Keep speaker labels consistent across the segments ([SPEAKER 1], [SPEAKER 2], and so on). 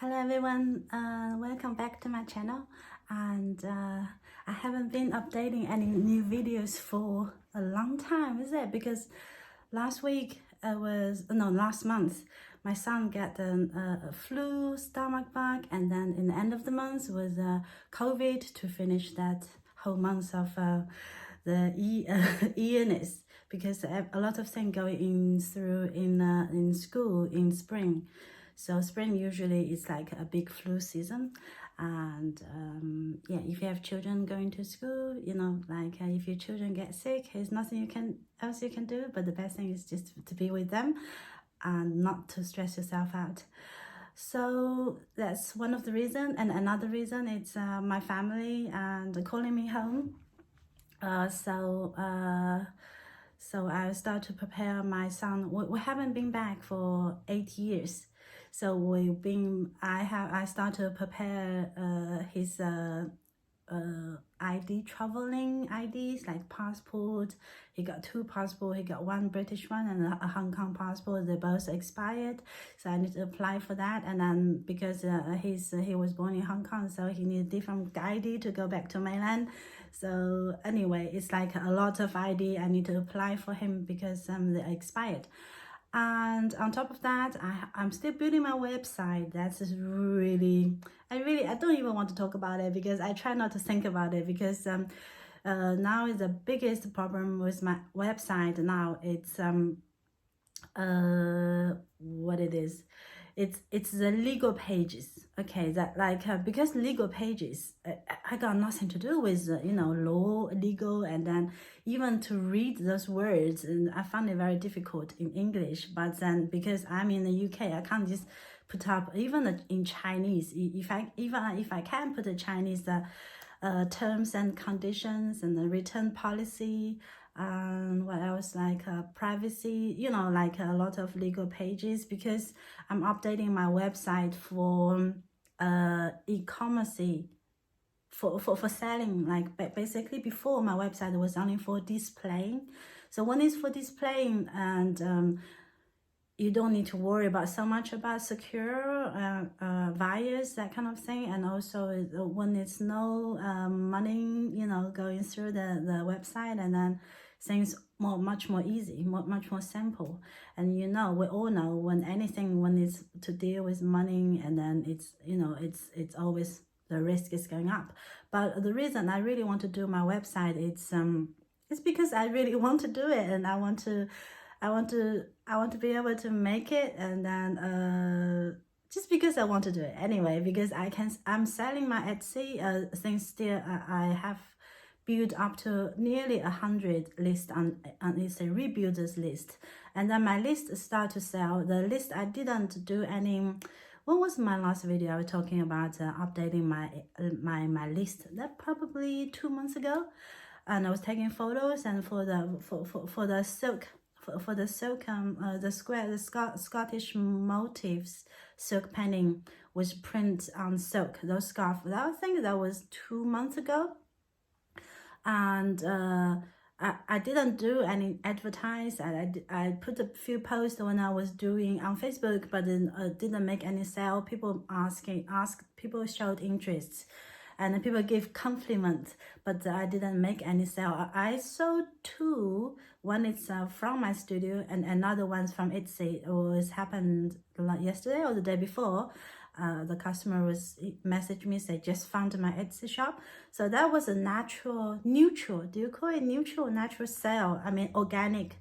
[SPEAKER 1] Hello everyone, welcome back to my channel. And I haven't been updating any new videos for a long time, is it? Because last month my son got a flu, stomach bug, and then in the end of the month was COVID to finish that whole month of illness, because a lot of things going through in school in spring. So spring usually is like a big flu season. And yeah, if you have children going to school, if your children get sick, there's nothing else you can do, but the best thing is just to be with them and not to stress yourself out. So that's one of the reasons. And another reason is my family and calling me home. So I start to prepare my son. We haven't been back for 8 years. So I start to prepare his ID, traveling IDs, like passport. He got 2 passports. He got one British one and a Hong Kong passport. They both expired, so I need to apply for that. And then because he was born in Hong Kong, so he needs different ID to go back to mainland. So anyway, it's like a lot of ID I need to apply for him because they expired. And on top of that, I'm still building my website. That's just really, I don't even want to talk about it because I try not to think about it, because now is the biggest problem with my website now. It's what it is, it's the legal pages. Okay, that because legal pages, I got nothing to do with law, legal, and then even to read those words, and I found it very difficult in English. But then because I'm in the UK, I can't just put up even in Chinese. If I can put the Chinese terms and conditions and the return policy, and what else, like privacy, like a lot of legal pages, because I'm updating my website for e-commerce, for selling. Like basically before, my website was only for displaying. So when it's for displaying, and you don't need to worry about so much about secure virus, that kind of thing. And also when it's no money going through the website, and then things much more easy, much more simple. And we all know when it's to deal with money, and then it's always the risk is going up. But the reason I really want to do my website, it's because I really want to do it, and I want to be able to make it. And then just because I want to do it anyway, because I'm selling my Etsy things still. I have built up to nearly 100 lists on it's a rebuilders list, and then my list start to sell. The list I didn't do any. What was my last video? I was talking about updating my list. That probably 2 months ago, and I was taking photos, and for the silk. For the silk, the Scottish motifs silk painting was print on silk, those scarf. I think that was 2 months ago. And I didn't do any advertise. I put a few posts when I was doing on Facebook, but then didn't make any sale. People people showed interest, and people give compliments, but I didn't make any sale. I sold 2. One is from my studio, and another one's from Etsy. It was happened yesterday or the day before. The customer messaged me, say just found my Etsy shop. So that was a neutral. Do you call it neutral, natural sale? I mean organic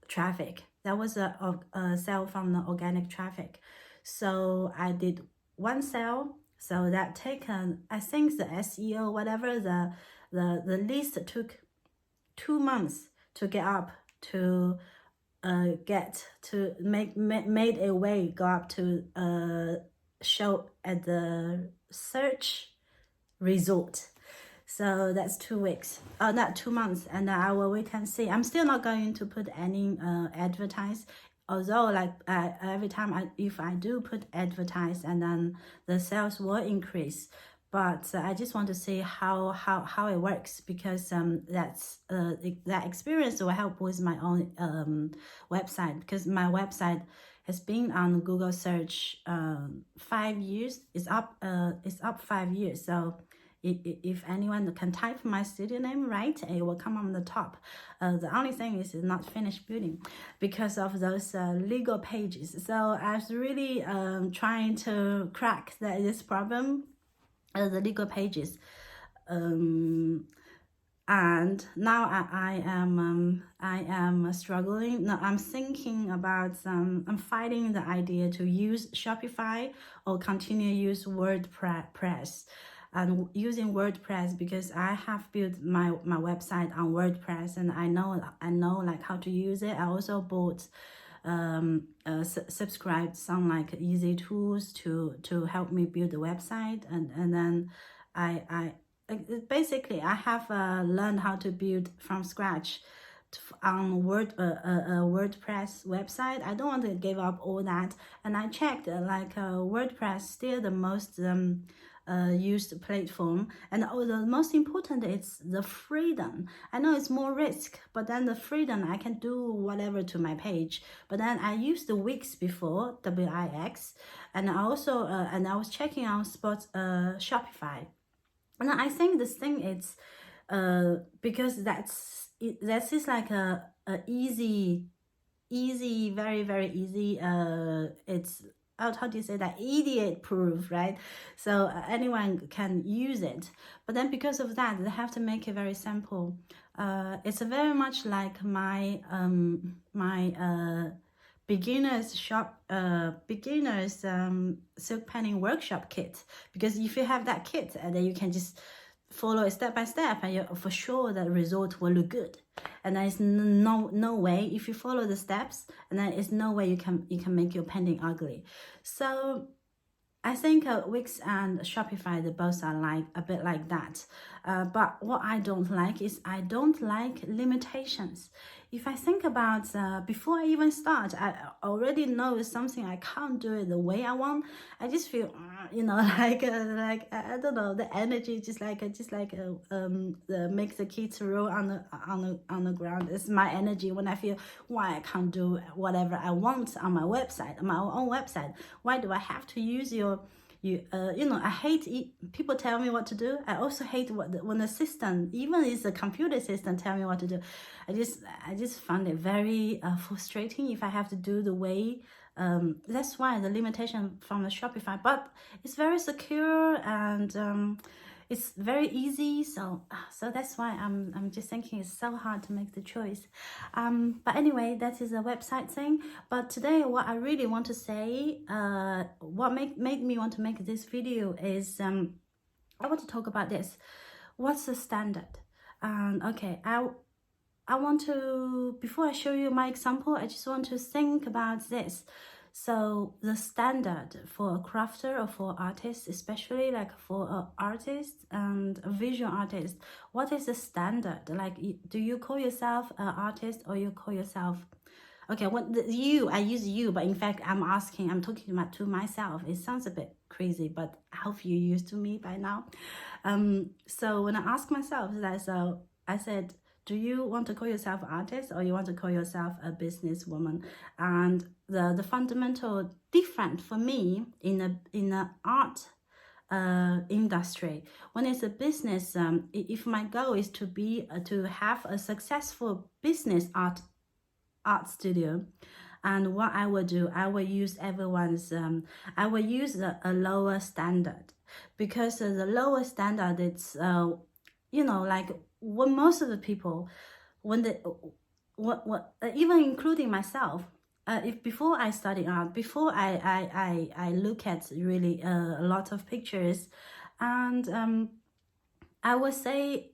[SPEAKER 1] traffic. That was a sale from the organic traffic. So I did 1 sale. So that taken, I think the SEO, whatever, the list took 2 months to get up to made a way, go up to show at the search result. So that's 2 weeks, not 2 months, and I will wait and see. I'm still not going to put any advertise, although like every time if I do put advertise, and then the sales will increase. But I just want to see how it works, because that experience will help with my own website, because my website has been on Google search 5 years. It's up 5 years. So if anyone can type my studio name right, it will come on the top. The only thing is it's not finished building because of those legal pages. So I was really trying to crack this problem, the legal pages. And now I am struggling. No, I'm thinking about I'm fighting the idea to use Shopify or continue use WordPress. And using WordPress because I have built my website on WordPress, and I know like how to use it. I also bought subscribed some like easy tools to help me build the website, and then I basically I have learned how to build from scratch on WordPress website. I don't want to give up all that, and I checked WordPress still the most used platform, and the most important is the freedom. I know it's more risk, but then the freedom, I can do whatever to my page. But then I used the Wix before, Wix, and I also and I was checking on Shopify, and I think this thing is because that's like a easy, very, very easy. It's how do you say that, idiot proof, right? So anyone can use it, but then because of that they have to make it very simple. It's very much like my beginners silk panning workshop kit, because if you have that kit, then you can just follow it step by step, and you for sure the result will look good. And there is no way, if you follow the steps, and there is no way you can make your painting ugly. So I think Wix and Shopify, they both are like a bit like that. But what I don't like is I don't like limitations. If I think about before I even start, I already know something I can't do it the way I want. I just feel like I don't know, the energy just like makes the kids roll on the ground. It's my energy when I feel why I can't do whatever I want on my website, on my own website. Why do I have to use I hate people tell me what to do. I also hate when the system, even is a computer system, tell me what to do. I just find it very frustrating if I have to do the way. That's why the limitation from the Shopify, but it's very secure and it's very easy. So that's why I'm just thinking it's so hard to make the choice. But anyway, that is a website thing. But today, what I really want to say, what made me want to make this video is I want to talk about this. What's the standard? Okay, I want to, before I show you my example, I just want to think about this. So the standard for a crafter or for artists, especially like for an artist and a visual artist, what is the standard? Like, do you call yourself an artist or you call yourself, okay, I use you, but in fact I'm talking about to myself. It sounds a bit crazy, but I hope you're used to me by now. So when I ask myself that, so I said, do you want to call yourself an artist or you want to call yourself a businesswoman? And the fundamental difference for me in the art industry, when it's a business, if my goal is to have a successful business art studio, and what I will do, I will use I will use a lower standard, because the lower standard, it's like when most of the people, when even including myself, if before I study art, before I look at really a lot of pictures, and I would say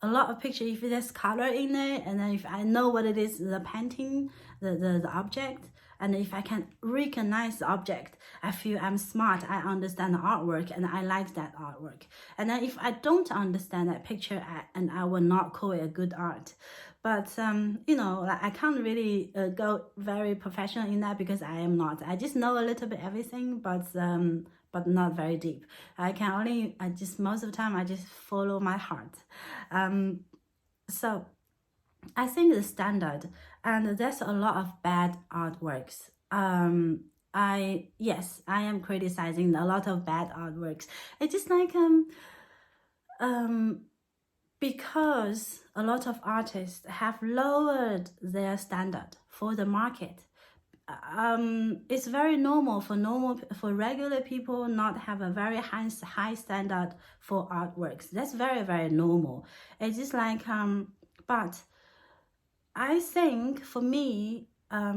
[SPEAKER 1] a lot of pictures, if there's color in it, and then if I know what it is, the painting, the object, and if I can recognize the object, I feel I'm smart, I understand the artwork, and I like that artwork. And then if I don't understand that picture, I will not call it a good art. But like I can't really go very professional in that, because I am not. I just know a little bit everything, but not very deep. Most of the time I just follow my heart. So I think the standard, and there's a lot of bad artworks yes, I am criticizing a lot of bad artworks. It's just like because a lot of artists have lowered their standard for the market. It's very normal for regular people not have a very high standard for artworks. That's very, very normal. It's just like but I think for me, I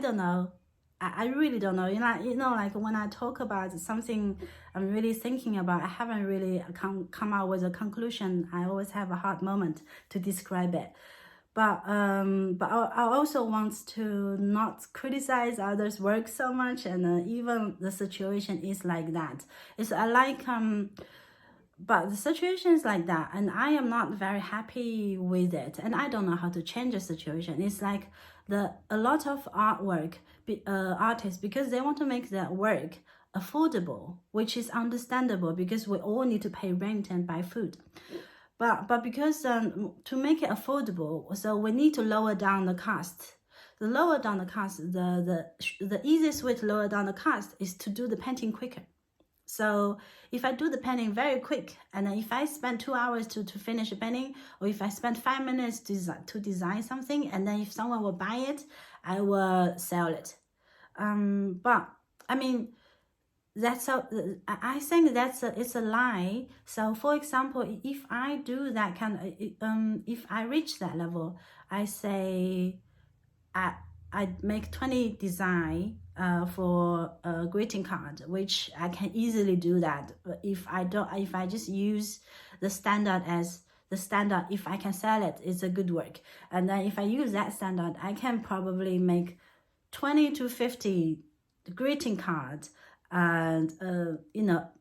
[SPEAKER 1] don't know. I really don't know. Like when I talk about something I'm really thinking about, I haven't really come out with a conclusion. I always have a hard moment to describe it. But I also want to not criticize others' work so much, and even the situation is like that. It's I like but the situation is like that, and I am not very happy with it, and I don't know how to change the situation. It's like a lot of artists, because they want to make their work affordable, which is understandable because we all need to pay rent and buy food. But because to make it affordable, so we need to lower down the cost. The easiest way to lower down the cost is to do the painting quicker. So if I do the painting very quick, and then if I spend 2 hours to finish a painting, or if I spend 5 minutes to design something, and then if someone will buy it, I will sell it. But I mean, I think it's a lie. So for example, if I do that if I reach that level, I say I make 20 design for a greeting card, which I can easily do that. But if I just use the standard as the standard, if I can sell it, it's a good work. And then if I use that standard, I can probably make 20 to 50 greeting cards, and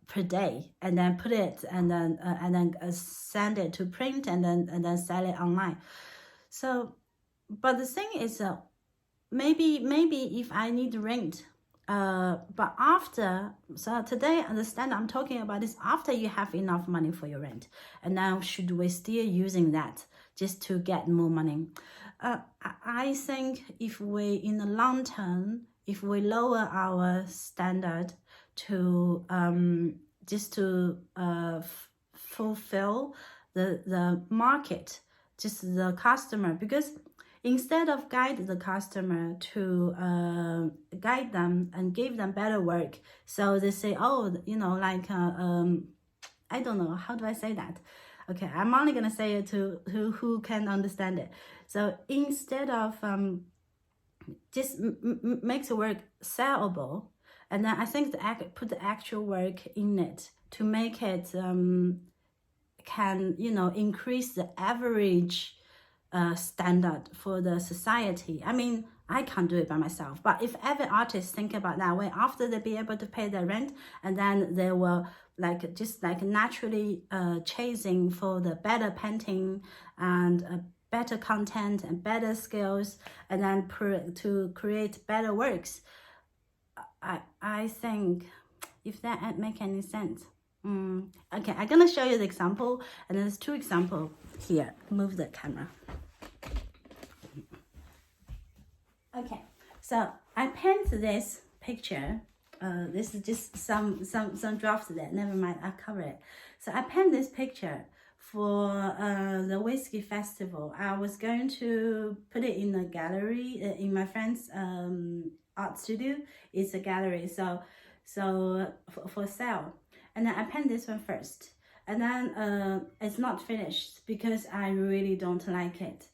[SPEAKER 1] per day, and then put it and then send it to print, and then sell it online. So, but the thing is, maybe if I need rent, but after, so today the standard I'm talking about is after you have enough money for your rent, and now should we still using that just to get more money? I think if we, in the long term, if we lower our standard to just to fulfill the market, just the customer, because instead of guide the customer to guide them and give them better work, so they say, oh, like I don't know, how do I say that? Okay, I'm only gonna say it to who can understand it. So instead of just makes the work sellable, and then I think put the actual work in it to make it can increase the average standard for the society. I mean, I can't do it by myself, but if every artist think about that way, after they be able to pay their rent, and then they will just naturally chasing for the better painting and better content and better skills, and then to create better works. I think, if that make any sense. Okay, I'm gonna show you the example, and there's 2 examples here. Move the camera. Okay, so I paint this picture. This is just some drafts there. Never mind, I'll cover it. So I paint this picture for the whiskey festival. I was going to put it in a gallery in my friend's art studio. It's a gallery, so for sale. And then I paint this one first, and then it's not finished because I really don't like it.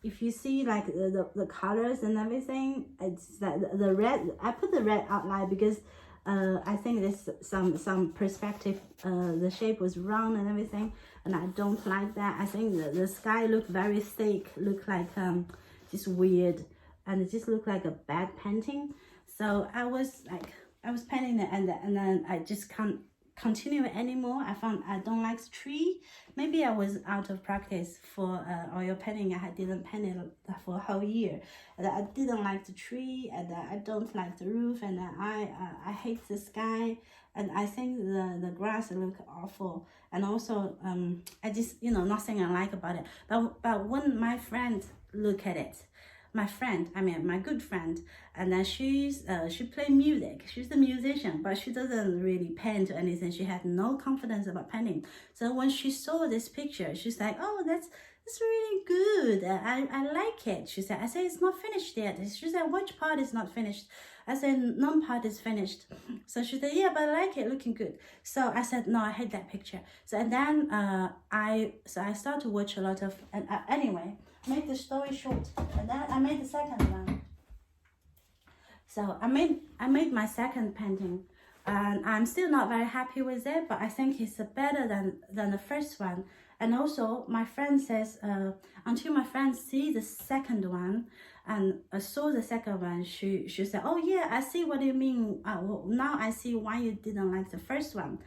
[SPEAKER 1] If you see like the colors and everything, it's like the red. I put the red outline because I think there's some perspective. The shape was round and everything, and I don't like that. I think the sky looked very thick, looked like just weird, and it just looked like a bad painting. So I was painting it, and then I just can't continue it anymore. I found I don't like the tree. Maybe I was out of practice for oil painting. I didn't paint it for a whole year. And I didn't like the tree, and I don't like the roof, and I hate the sky, and I think the grass look awful. And also I just, you know, nothing I like about it. But when my friend look at it, my good friend, and then she play music. She's a musician, but she doesn't really paint or anything. She had no confidence about painting. So when she saw this picture, she's like, "Oh, that's really good. I like it." She said. I said, "It's not finished yet." She said, "Which part is not finished?" I said, "None part is finished." So she said, "Yeah, but I like it, looking good." So I said, "No, I hate that picture." So and then I started to watch a lot of anyway. Make the story short, and then I made the second one. So I made my second painting, and I'm still not very happy with it, but I think it's better than the first one. And also my friend says until my friend see the second one and saw the second one, she said, "Oh yeah, I see what you mean. Well, now I see why you didn't like the first one."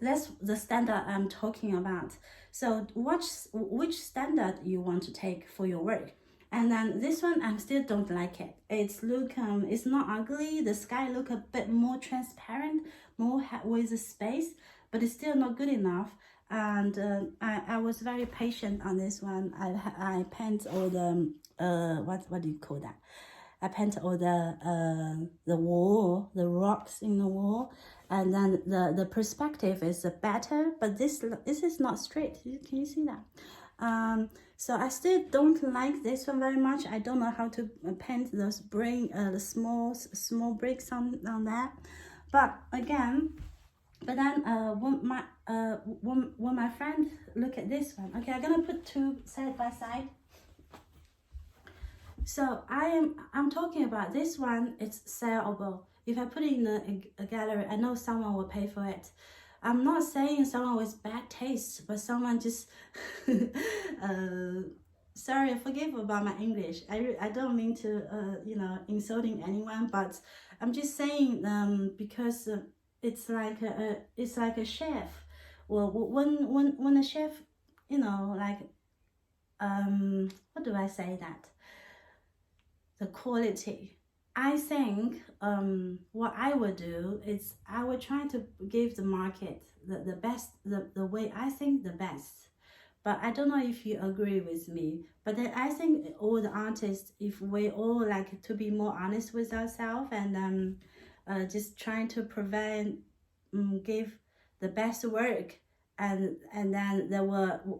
[SPEAKER 1] That's the standard I'm talking about. So which standard you want to take for your work. And then this one, I still don't like it. It's not ugly. The sky look a bit more transparent, more with the space, but it's still not good enough. And I was very patient on this one. I paint all the what do you call that? I paint all the wall, the rocks in the wall, and then the perspective is better. But this is not straight. Can you see that? So I still don't like this one very much. I don't know how to paint those the small bricks on that. But again, but then when my friend look at this one, okay, I'm gonna put two side by side. So I'm talking about this one. It's sellable. If I put it in a gallery, I know someone will pay for it. I'm not saying someone with bad taste, but someone just sorry, forgive about my English. I don't mean to you know, insulting anyone, but I'm just saying because it's like a chef. Well, when a chef, you know, like what do I say that? The quality. I think what I would do is I would try to give the market the best, the way I think the best. But I don't know if you agree with me. But then I think all the artists, if we all like to be more honest with ourselves and just trying to give the best work, and then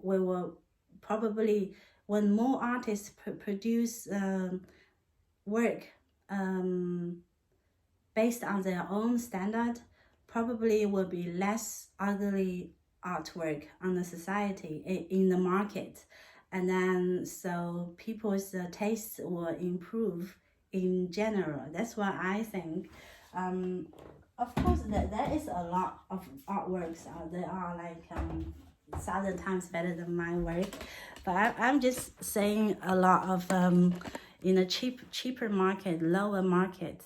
[SPEAKER 1] we will probably, when more artists produce work based on their own standard, probably will be less ugly artwork on the society in the market, and then so people's tastes will improve in general. That's what I think. Of course, there is a lot of artworks there are like 1,000 times better than my work, but I'm just saying a lot of in a cheaper market, lower market.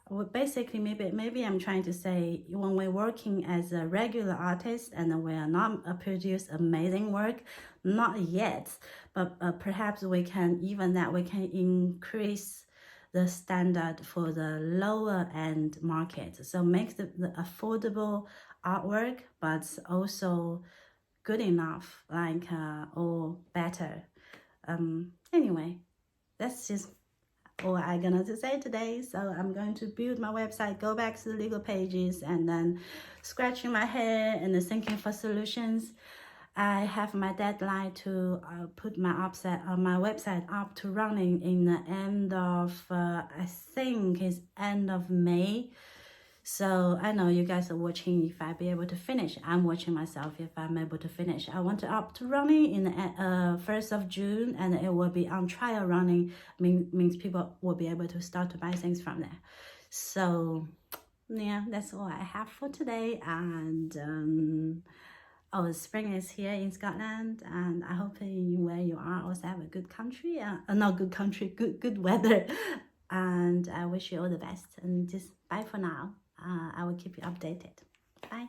[SPEAKER 1] Well, basically, maybe I'm trying to say, when we're working as a regular artist and we are not produce amazing work, not yet, but perhaps we can, even that we can increase the standard for the lower end market. So make the affordable artwork, but also good enough, like or better. Anyway, that's just all I'm gonna say today. So I'm going to build my website, go back to the Lego pages, and then scratching my head and then thinking for solutions. I have my deadline to put my website up to running in the end of I think it's end of May. So I know you guys are watching if I be able to finish. I'm watching myself if I'm able to finish. I want to up to running in the 1st of June, and it will be on trial running. Means people will be able to start to buy things from there. So yeah, that's all I have for today. And spring is here in Scotland, and I hope where you are also have a good country. Not good country, good weather. And I wish you all the best. And just bye for now. I will keep you updated. Bye.